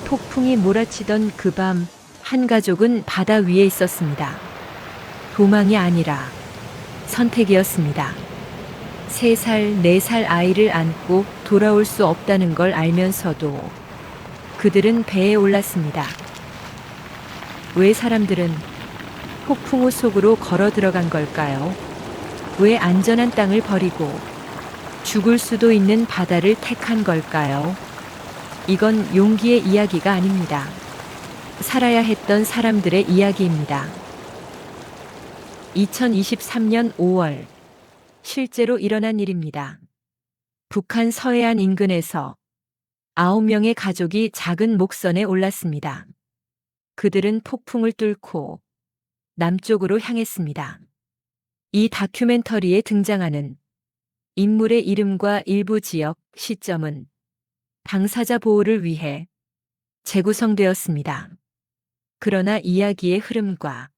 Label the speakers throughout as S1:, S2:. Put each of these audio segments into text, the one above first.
S1: 폭풍이 몰아치던 그 밤, 한 가족은 바다 위에 있었습니다. 도망이 아니라 선택이었습니다. 3살, 4살 아이를 안고 돌아올 수 없다는 걸 알면서도 그들은 배에 올랐습니다. 왜 사람들은 폭풍우 속으로 걸어 들어간 걸까요? 왜 안전한 땅을 버리고 죽을 수도 있는 바다를 택한 걸까요? 이건 용기의 이야기가 아닙니다. 살아야 했던 사람들의 이야기입니다. 2023년 5월, 실제로 일어난 일입니다. 북한 서해안 인근에서 9명의 가족이 작은 목선에 올랐습니다. 그들은 폭풍을 뚫고 남쪽으로 향했습니다. 이 다큐멘터리에 등장하는 인물의 이름과 일부 지역, 시점은 당사자 보호를 위해 재구성되었습니다. 그러나 이야기의 흐름과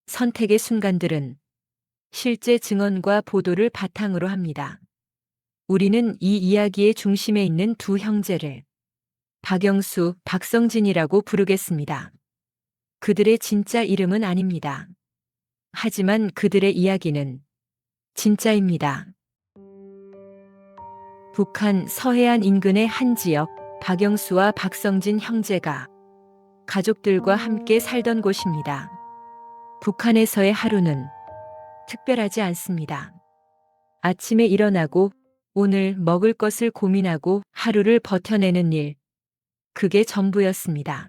S1: 선택의 순간들은 실제 증언과 보도를 바탕으로 합니다. 우리는 이 이야기의 중심에 있는 두 형제를 박영수, 박성진이라고 부르겠습니다. 그들의 진짜 이름은 아닙니다. 하지만 그들의 이야기는 진짜입니다. 북한 서해안 인근의 한 지역, 박영수와 박성진 형제가 가족들과 함께 살던 곳입니다. 북한에서의 하루는 특별하지 않습니다. 아침에 일어나고 오늘 먹을 것을 고민하고 하루를 버텨내는 일, 그게 전부였습니다.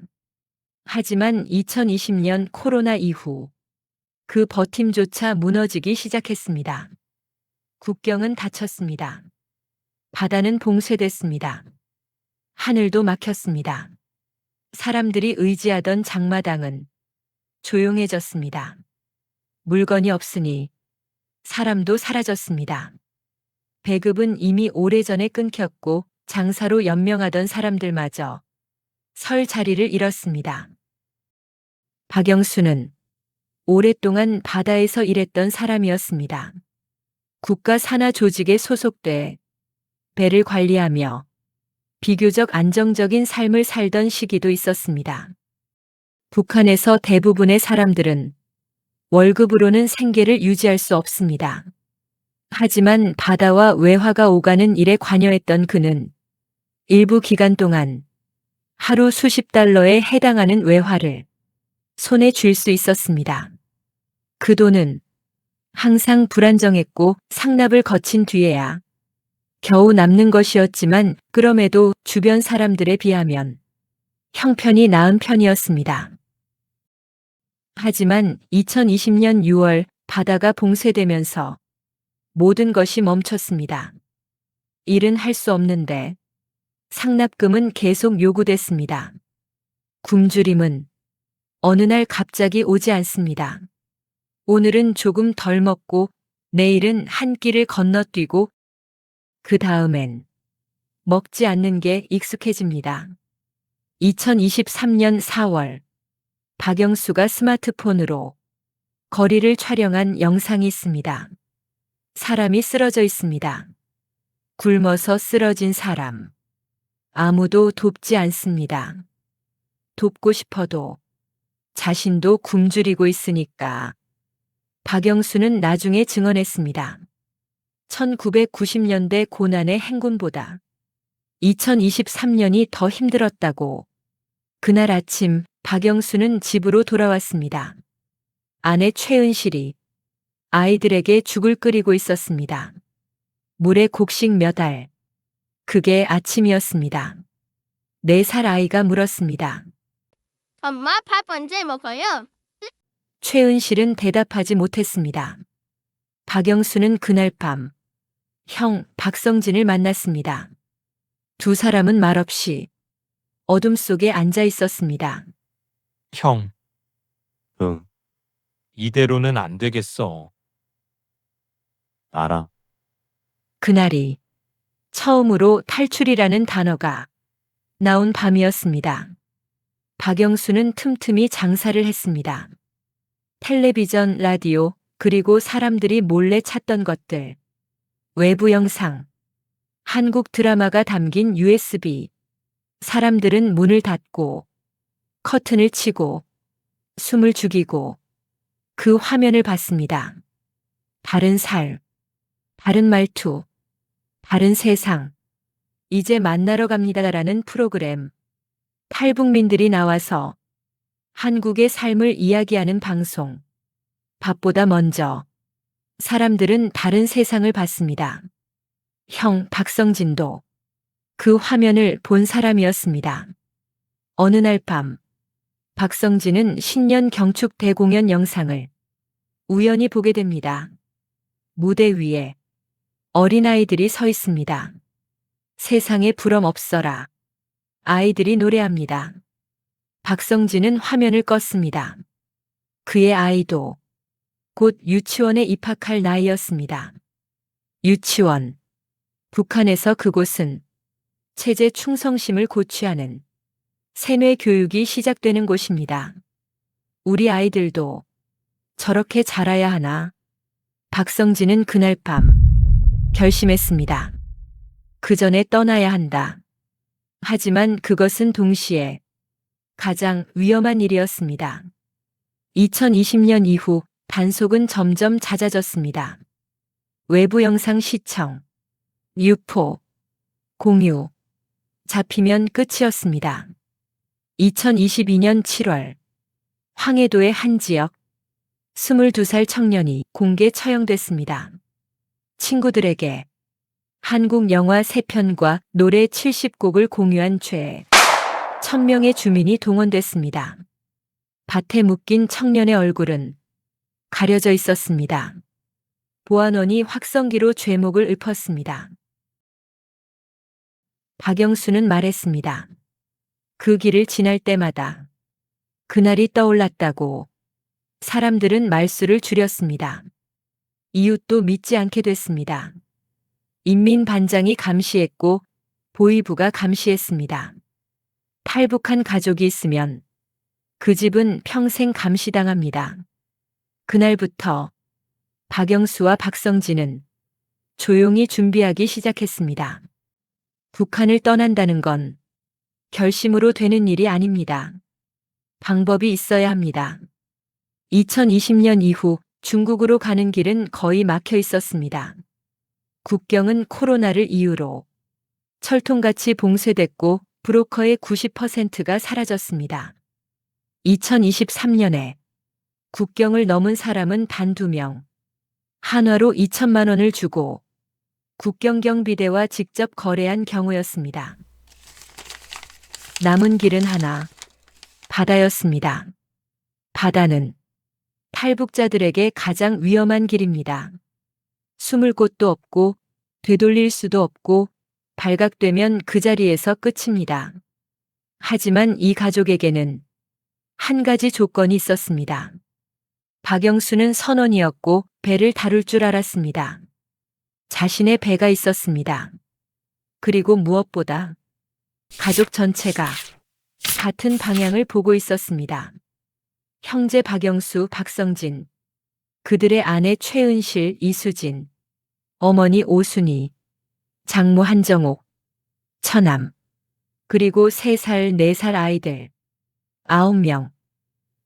S1: 하지만 2020년 코로나 이후 그 버팀조차 무너지기 시작했습니다. 국경은 닫혔습니다. 바다는 봉쇄됐습니다. 하늘도 막혔습니다. 사람들이 의지하던 장마당은 조용해졌습니다. 물건이 없으니 사람도 사라졌습니다. 배급은 이미 오래전에 끊겼고 장사로 연명하던 사람들마저 설 자리를 잃었습니다. 박영수는 오랫동안 바다에서 일했던 사람이었습니다. 국가 산하 조직에 소속돼 배를 관리하며 비교적 안정적인 삶을 살던 시기도 있었습니다. 북한에서 대부분의 사람들은 월급으로는 생계를 유지할 수 없습니다. 하지만 바다와 외화가 오가는 일에 관여했던 그는 일부 기간 동안 하루 수십 달러에 해당하는 외화를 손에 쥘 수 있었습니다. 그 돈은 항상 불안정했고 상납을 거친 뒤에야 겨우 남는 것이었지만 그럼에도 주변 사람들에 비하면 형편이 나은 편이었습니다. 하지만 2020년 6월 바다가 봉쇄되면서 모든 것이 멈췄습니다. 일은 할 수 없는데 상납금은 계속 요구됐습니다. 굶주림은 어느 날 갑자기 오지 않습니다. 오늘은 조금 덜 먹고 내일은 한 끼를 건너뛰고 그 다음엔 먹지 않는 게 익숙해집니다. 2023년 4월 박영수가 스마트폰으로 거리를 촬영한 영상이 있습니다. 사람이 쓰러져 있습니다. 굶어서 쓰러진 사람. 아무도 돕지 않습니다. 돕고 싶어도 자신도 굶주리고 있으니까. 박영수는 나중에 증언했습니다. 1990년대 고난의 행군보다 2023년이 더 힘들었다고. 그날 아침 박영수는 집으로 돌아왔습니다. 아내 최은실이 아이들에게 죽을 끓이고 있었습니다. 물에 곡식 몇 알. 그게 아침이었습니다. 4살 아이가 물었습니다.
S2: 엄마, 밥 언제 먹어요?
S1: 최은실은 대답하지 못했습니다. 박영수는 그날 밤 형 박성진을 만났습니다. 두 사람은 말없이 어둠 속에 앉아 있었습니다.
S3: 형,
S4: 응,
S3: 이대로는 안 되겠어.
S4: 알아.
S1: 그날이 처음으로 탈출이라는 단어가 나온 밤이었습니다. 박영수는 틈틈이 장사를 했습니다. 텔레비전, 라디오, 그리고 사람들이 몰래 찾던 것들, 외부 영상, 한국 드라마가 담긴 USB, 사람들은 문을 닫고 커튼을 치고 숨을 죽이고 그 화면을 봤습니다. 다른 살, 다른 말투, 다른 세상. 이제 만나러 갑니다라는 프로그램. 탈북민들이 나와서 한국의 삶을 이야기하는 방송. 밥보다 먼저 사람들은 다른 세상을 봤습니다. 형 박성진도 그 화면을 본 사람이었습니다. 어느 날 밤, 박성진은 신년 경축 대공연 영상을 우연히 보게 됩니다. 무대 위에 어린아이들이 서 있습니다. 세상에 부럼 없어라. 아이들이 노래합니다. 박성진은 화면을 껐습니다. 그의 아이도 곧 유치원에 입학할 나이였습니다. 유치원. 북한에서 그곳은 체제 충성심을 고취하는 세뇌 교육이 시작되는 곳입니다. 우리 아이들도 저렇게 자라야 하나? 박성진은 그날 밤 결심했습니다. 그 전에 떠나야 한다. 하지만 그것은 동시에 가장 위험한 일이었습니다. 2020년 이후 단속은 점점 잦아졌습니다. 외부 영상 시청, 유포, 공유, 잡히면 끝이었습니다. 2022년 7월, 황해도의 한 지역, 22살 청년이 공개 처형됐습니다. 친구들에게 한국 영화 3편과 노래 70곡을 공유한 죄에 1000명의 주민이 동원됐습니다. 밭에 묶인 청년의 얼굴은 가려져 있었습니다. 보안원이 확성기로 죄목을 읊었습니다. 박영수는 말했습니다. 그 길을 지날 때마다 그날이 떠올랐다고. 사람들은 말수를 줄였습니다. 이웃도 믿지 않게 됐습니다. 인민반장이 감시했고 보위부가 감시했습니다. 탈북한 가족이 있으면 그 집은 평생 감시당합니다. 그날부터 박영수와 박성진은 조용히 준비하기 시작했습니다. 북한을 떠난다는 건 결심으로 되는 일이 아닙니다. 방법이 있어야 합니다. 2020년 이후 중국으로 가는 길은 거의 막혀 있었습니다. 국경은 코로나를 이유로 철통같이 봉쇄됐고 브로커의 90%가 사라졌습니다. 2023년에 국경을 넘은 사람은 단 2명. 한화로 2천만 원을 주고 국경경비대와 직접 거래한 경우였습니다. 남은 길은 하나, 바다였습니다. 바다는 탈북자들에게 가장 위험한 길입니다. 숨을 곳도 없고 되돌릴 수도 없고 발각되면 그 자리에서 끝입니다. 하지만 이 가족에게는 한 가지 조건이 있었습니다. 박영수는 선원이었고 배를 다룰 줄 알았습니다. 자신의 배가 있었습니다. 그리고 무엇보다 가족 전체가 같은 방향을 보고 있었습니다. 형제 박영수, 박성진, 그들의 아내 최은실, 이수진, 어머니 오순희, 장모 한정옥, 처남, 그리고 3살, 4살 아이들, 9명.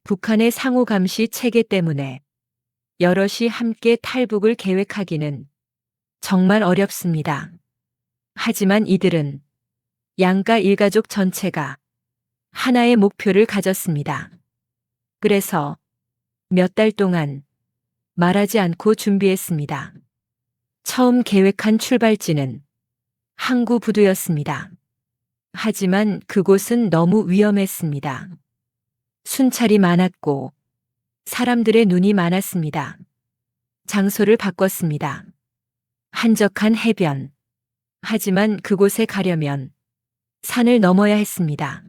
S1: 북한의 상호감시 체계 때문에 여럿이 함께 탈북을 계획하기는 정말 어렵습니다. 하지만 이들은 양가 일가족 전체가 하나의 목표를 가졌습니다. 그래서 몇 달 동안 말하지 않고 준비했습니다. 처음 계획한 출발지는 항구 부두였습니다. 하지만 그곳은 너무 위험했습니다. 순찰이 많았고 사람들의 눈이 많았습니다. 장소를 바꿨습니다. 한적한 해변. 하지만 그곳에 가려면 산을 넘어야 했습니다.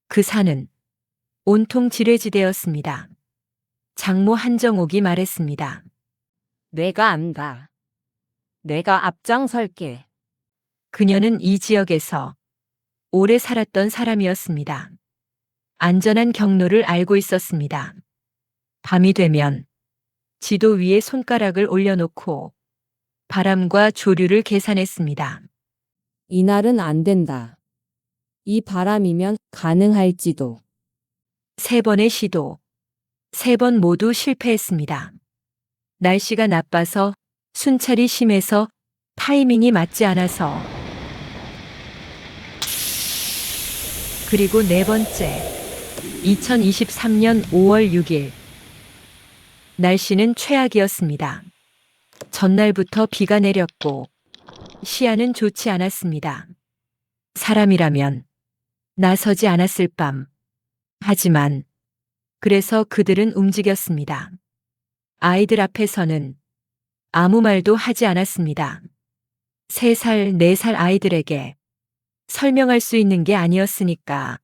S1: 그 산은 온통 지뢰지대였습니다. 장모 한정옥이 말했습니다.
S4: 내가 안다. 내가 앞장설게.
S1: 그녀는 이 지역에서 오래 살았던 사람이었습니다. 안전한 경로를 알고 있었습니다. 밤이 되면 지도 위에 손가락을 올려놓고 바람과 조류를 계산했습니다.
S4: 이날은 안 된다. 이 바람이면 가능할지도.
S1: 3번의 시도. 3번 모두 실패했습니다. 날씨가 나빠서, 순찰이 심해서, 타이밍이 맞지 않아서. 그리고 4번째. 2023년 5월 6일. 날씨는 최악이었습니다. 전날부터 비가 내렸고, 시야는 좋지 않았습니다. 사람이라면 나서지 않았을 밤. 하지만 그래서 그들은 움직였습니다. 아이들 앞에서는 아무 말도 하지 않았습니다. 3살, 4살 아이들에게 설명할 수 있는 게 아니었으니까.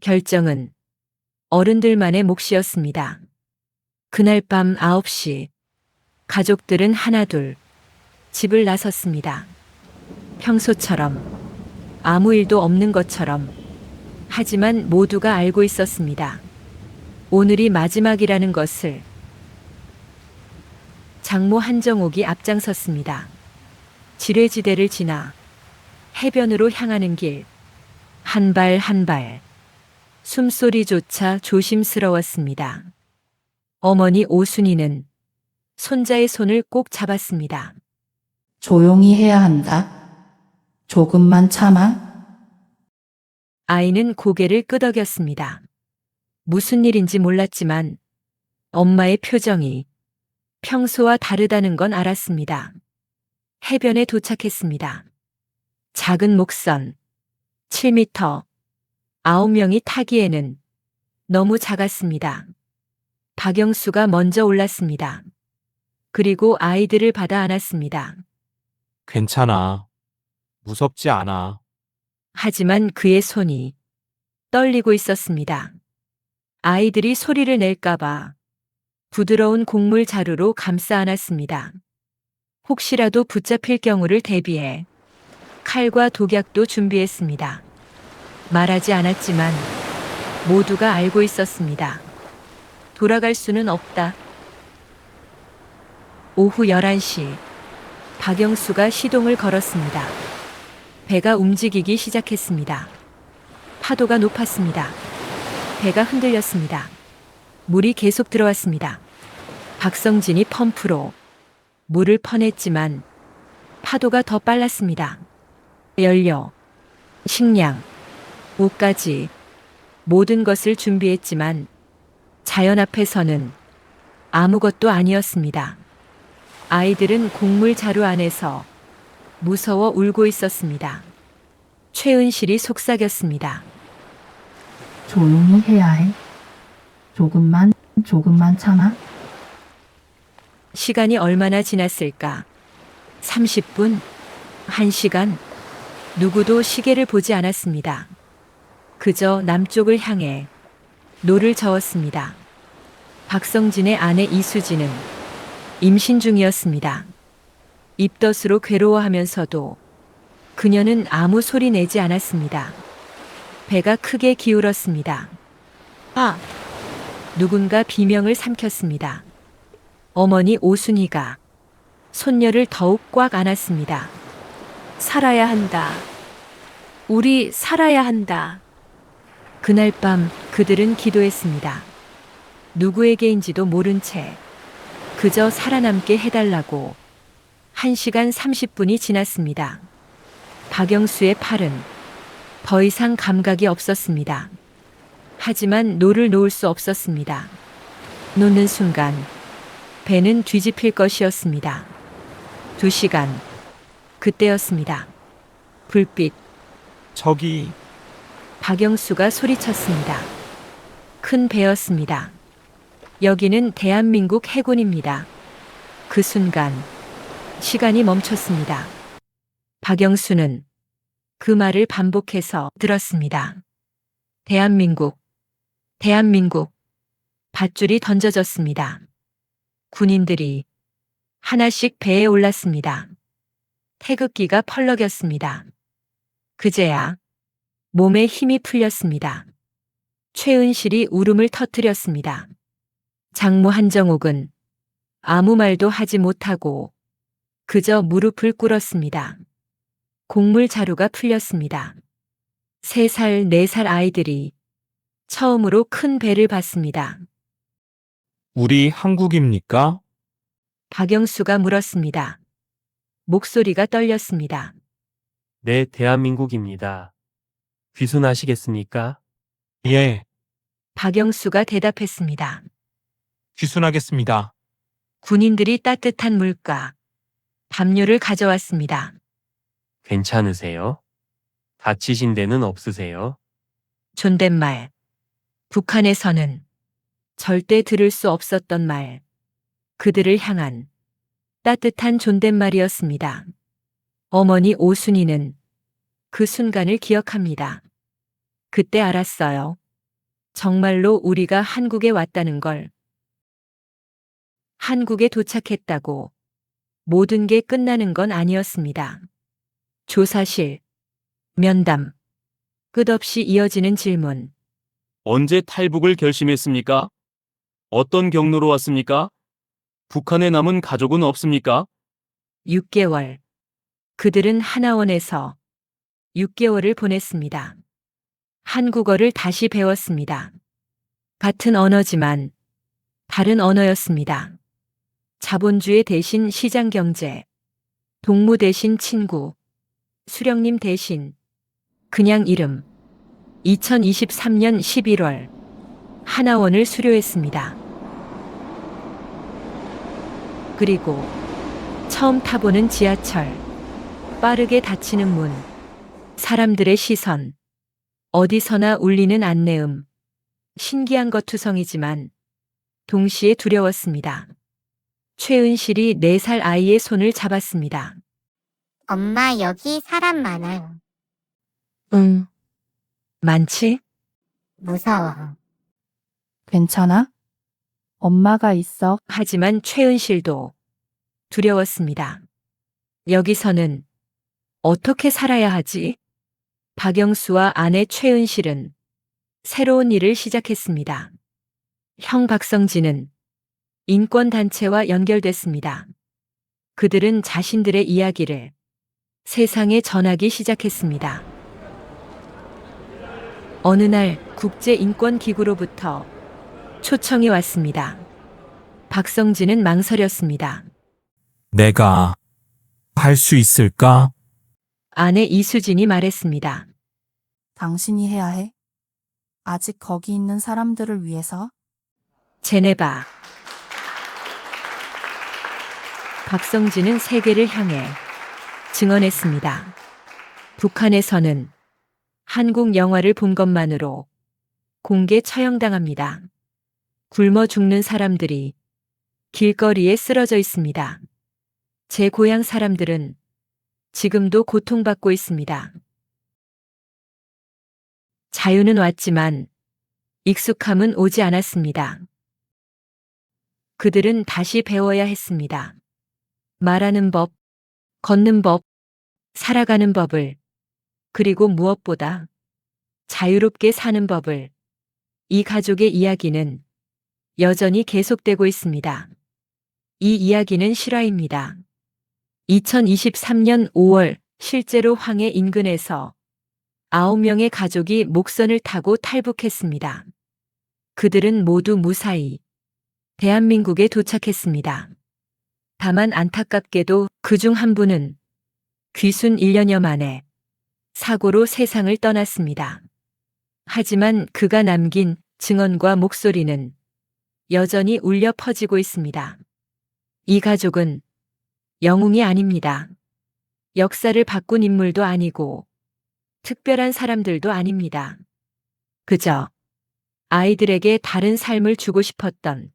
S1: 결정은 어른들만의 몫이었습니다. 그날 밤 9시, 가족들은 하나둘 집을 나섰습니다. 평소처럼, 아무 일도 없는 것처럼. 하지만 모두가 알고 있었습니다. 오늘이 마지막이라는 것을. 장모 한정옥이 앞장섰습니다. 지뢰지대를 지나 해변으로 향하는 길. 한 발 한 발. 숨소리조차 조심스러웠습니다. 어머니 오순이는 손자의 손을 꼭 잡았습니다.
S5: 조용히 해야 한다. 조금만 참아.
S1: 아이는 고개를 끄덕였습니다. 무슨 일인지 몰랐지만 엄마의 표정이 평소와 다르다는 건 알았습니다. 해변에 도착했습니다. 작은 목선, 7m, 9명이 타기에는 너무 작았습니다. 박영수가 먼저 올랐습니다. 그리고 아이들을 받아 안았습니다.
S3: 괜찮아. 무섭지 않아.
S1: 하지만 그의 손이 떨리고 있었습니다. 아이들이 소리를 낼까봐 부드러운 곡물 자루로 감싸 안았습니다. 혹시라도 붙잡힐 경우를 대비해 칼과 독약도 준비했습니다. 말하지 않았지만 모두가 알고 있었습니다. 돌아갈 수는 없다. 오후 11시, 박영수가 시동을 걸었습니다. 배가 움직이기 시작했습니다. 파도가 높았습니다. 배가 흔들렸습니다. 물이 계속 들어왔습니다. 박성진이 펌프로 물을 퍼냈지만 파도가 더 빨랐습니다. 연료, 식량, 옷까지 모든 것을 준비했지만 자연 앞에서는 아무것도 아니었습니다. 아이들은 곡물 자루 안에서 무서워 울고 있었습니다. 최은실이 속삭였습니다.
S5: 조용히 해야 해. 조금만 참아.
S1: 시간이 얼마나 지났을까? 30분? 1시간? 누구도 시계를 보지 않았습니다. 그저 남쪽을 향해 노를 저었습니다. 박성진의 아내 이수진은 임신 중이었습니다. 입덧으로 괴로워하면서도 그녀는 아무 소리 내지 않았습니다. 배가 크게 기울었습니다. 아! 누군가 비명을 삼켰습니다. 어머니 오순이가 손녀를 더욱 꽉 안았습니다. 살아야 한다. 우리 살아야 한다. 그날 밤 그들은 기도했습니다. 누구에게인지도 모른 채 그저 살아남게 해달라고. 1시간 30분이 지났습니다. 박영수의 팔은 더 이상 감각이 없었습니다. 하지만 노를 놓을 수 없었습니다. 놓는 순간 배는 뒤집힐 것이었습니다. 2시간. 그때였습니다. 불빛.
S3: 저기,
S1: 박영수가 소리쳤습니다. 큰 배였습니다. 여기는 대한민국 해군입니다. 그 순간 시간이 멈췄습니다. 박영수는 그 말을 반복해서 들었습니다. 대한민국, 대한민국. 밧줄이 던져졌습니다. 군인들이 하나씩 배에 올랐습니다. 태극기가 펄럭였습니다. 그제야 몸에 힘이 풀렸습니다. 최은실이 울음을 터뜨렸습니다. 장모 한정옥은 아무 말도 하지 못하고 그저 무릎을 꿇었습니다. 곡물 자루가 풀렸습니다. 3살, 4살 아이들이 처음으로 큰 배를 봤습니다.
S3: 우리 한국입니까?
S1: 박영수가 물었습니다. 목소리가 떨렸습니다.
S6: 네, 대한민국입니다. 귀순하시겠습니까?
S3: 예,
S1: 박영수가 대답했습니다.
S3: 귀순하겠습니다.
S1: 군인들이 따뜻한 물과 담요를 가져왔습니다.
S6: 괜찮으세요? 다치신 데는 없으세요?
S1: 존댓말. 북한에서는 절대 들을 수 없었던 말. 그들을 향한 따뜻한 존댓말이었습니다. 어머니 오순이는 그 순간을 기억합니다. 그때 알았어요. 정말로 우리가 한국에 왔다는 걸. 한국에 도착했다고 모든 게 끝나는 건 아니었습니다. 조사실, 면담, 끝없이 이어지는 질문.
S7: 언제 탈북을 결심했습니까? 어떤 경로로 왔습니까? 북한에 남은 가족은 없습니까?
S1: 6개월. 그들은 하나원에서 6개월을 보냈습니다. 한국어를 다시 배웠습니다. 같은 언어지만 다른 언어였습니다. 자본주의 대신 시장 경제, 동무 대신 친구, 수령님 대신 그냥 이름. 2023년 11월 하나원을 수료했습니다. 그리고 처음 타보는 지하철, 빠르게 닫히는 문, 사람들의 시선, 어디서나 울리는 안내음, 신기한 것 투성이지만 동시에 두려웠습니다. 최은실이 4살 아이의 손을 잡았습니다.
S8: 엄마, 여기 사람 많아요.
S1: 응. 많지?
S8: 무서워.
S5: 괜찮아? 엄마가 있어.
S1: 하지만 최은실도 두려웠습니다. 여기서는 어떻게 살아야 하지? 박영수와 아내 최은실은 새로운 일을 시작했습니다. 형 박성진은 인권단체와 연결됐습니다. 그들은 자신들의 이야기를 세상에 전하기 시작했습니다. 어느 날 국제인권기구로부터 초청이 왔습니다. 박성진은 망설였습니다.
S3: 내가 할 수 있을까?
S1: 아내 이수진이 말했습니다.
S5: 당신이 해야 해. 아직 거기 있는 사람들을 위해서.
S1: 제네바. 박성진은 세계를 향해 증언했습니다. 북한에서는 한국 영화를 본 것만으로 공개 처형당합니다. 굶어 죽는 사람들이 길거리에 쓰러져 있습니다. 제 고향 사람들은 지금도 고통받고 있습니다. 자유는 왔지만 익숙함은 오지 않았습니다. 그들은 다시 배워야 했습니다. 말하는 법, 걷는 법, 살아가는 법을, 그리고 무엇보다 자유롭게 사는 법을. 이 가족의 이야기는 여전히 계속되고 있습니다. 이 이야기는 실화입니다. 2023년 5월 실제로 황해 인근에서 9명의 가족이 목선을 타고 탈북했습니다. 그들은 모두 무사히 대한민국에 도착했습니다. 다만 안타깝게도 그중 한 분은 귀순 1년여 만에 사고로 세상을 떠났습니다. 하지만 그가 남긴 증언과 목소리는 여전히 울려 퍼지고 있습니다. 이 가족은 영웅이 아닙니다. 역사를 바꾼 인물도 아니고 특별한 사람들도 아닙니다. 그저 아이들에게 다른 삶을 주고 싶었던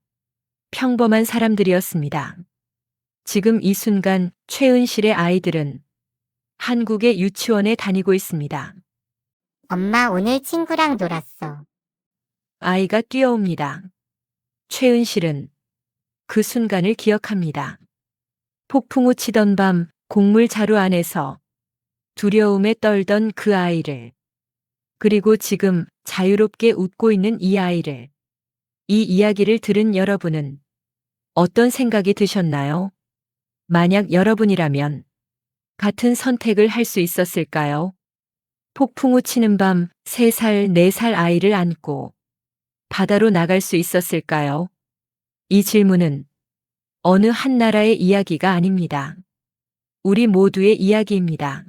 S1: 평범한 사람들이었습니다. 지금 이 순간 최은실의 아이들은 한국의 유치원에 다니고 있습니다.
S8: 엄마, 오늘 친구랑 놀았어.
S1: 아이가 뛰어옵니다. 최은실은 그 순간을 기억합니다. 폭풍우 치던 밤 곡물 자루 안에서 두려움에 떨던 그 아이를, 그리고 지금 자유롭게 웃고 있는 이 아이를. 이 이야기를 들은 여러분은 어떤 생각이 드셨나요? 만약 여러분이라면 같은 선택을 할 수 있었을까요? 폭풍우 치는 밤 3살, 4살 아이를 안고 바다로 나갈 수 있었을까요? 이 질문은 어느 한 나라의 이야기가 아닙니다. 우리 모두의 이야기입니다.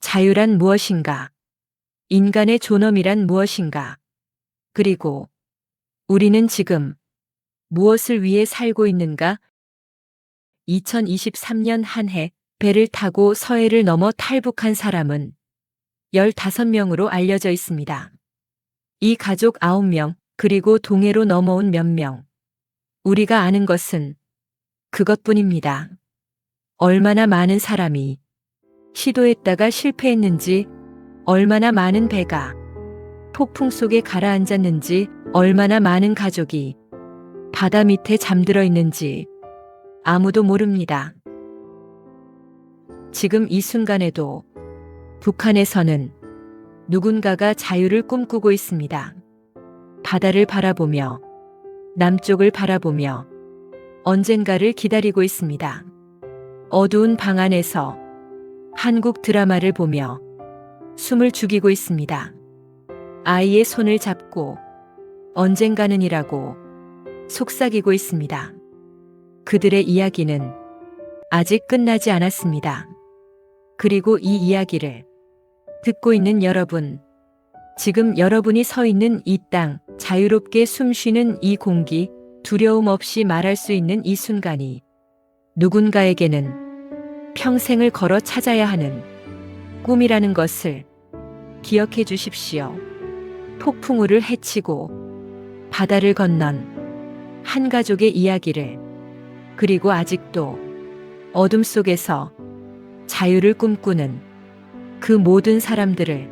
S1: 자유란 무엇인가? 인간의 존엄이란 무엇인가? 그리고 우리는 지금 무엇을 위해 살고 있는가? 2023년 한 해 배를 타고 서해를 넘어 탈북한 사람은 15명으로 알려져 있습니다. 이 가족 9명, 그리고 동해로 넘어온 몇 명. 우리가 아는 것은 그것뿐입니다. 얼마나 많은 사람이 시도했다가 실패했는지, 얼마나 많은 배가 폭풍 속에 가라앉았는지, 얼마나 많은 가족이 바다 밑에 잠들어 있는지 아무도 모릅니다. 지금 이 순간에도 북한에서는 누군가가 자유를 꿈꾸고 있습니다. 바다를 바라보며, 남쪽을 바라보며 언젠가를 기다리고 있습니다. 어두운 방 안에서 한국 드라마를 보며 숨을 죽이고 있습니다. 아이의 손을 잡고 언젠가는이라고 속삭이고 있습니다. 그들의 이야기는 아직 끝나지 않았습니다. 그리고 이 이야기를 듣고 있는 여러분, 지금 여러분이 서 있는 이 땅, 자유롭게 숨 쉬는 이 공기, 두려움 없이 말할 수 있는 이 순간이 누군가에게는 평생을 걸어 찾아야 하는 꿈이라는 것을 기억해 주십시오. 폭풍우를 헤치고 바다를 건넌 한 가족의 이야기를, 그리고 아직도 어둠 속에서 자유를 꿈꾸는 그 모든 사람들을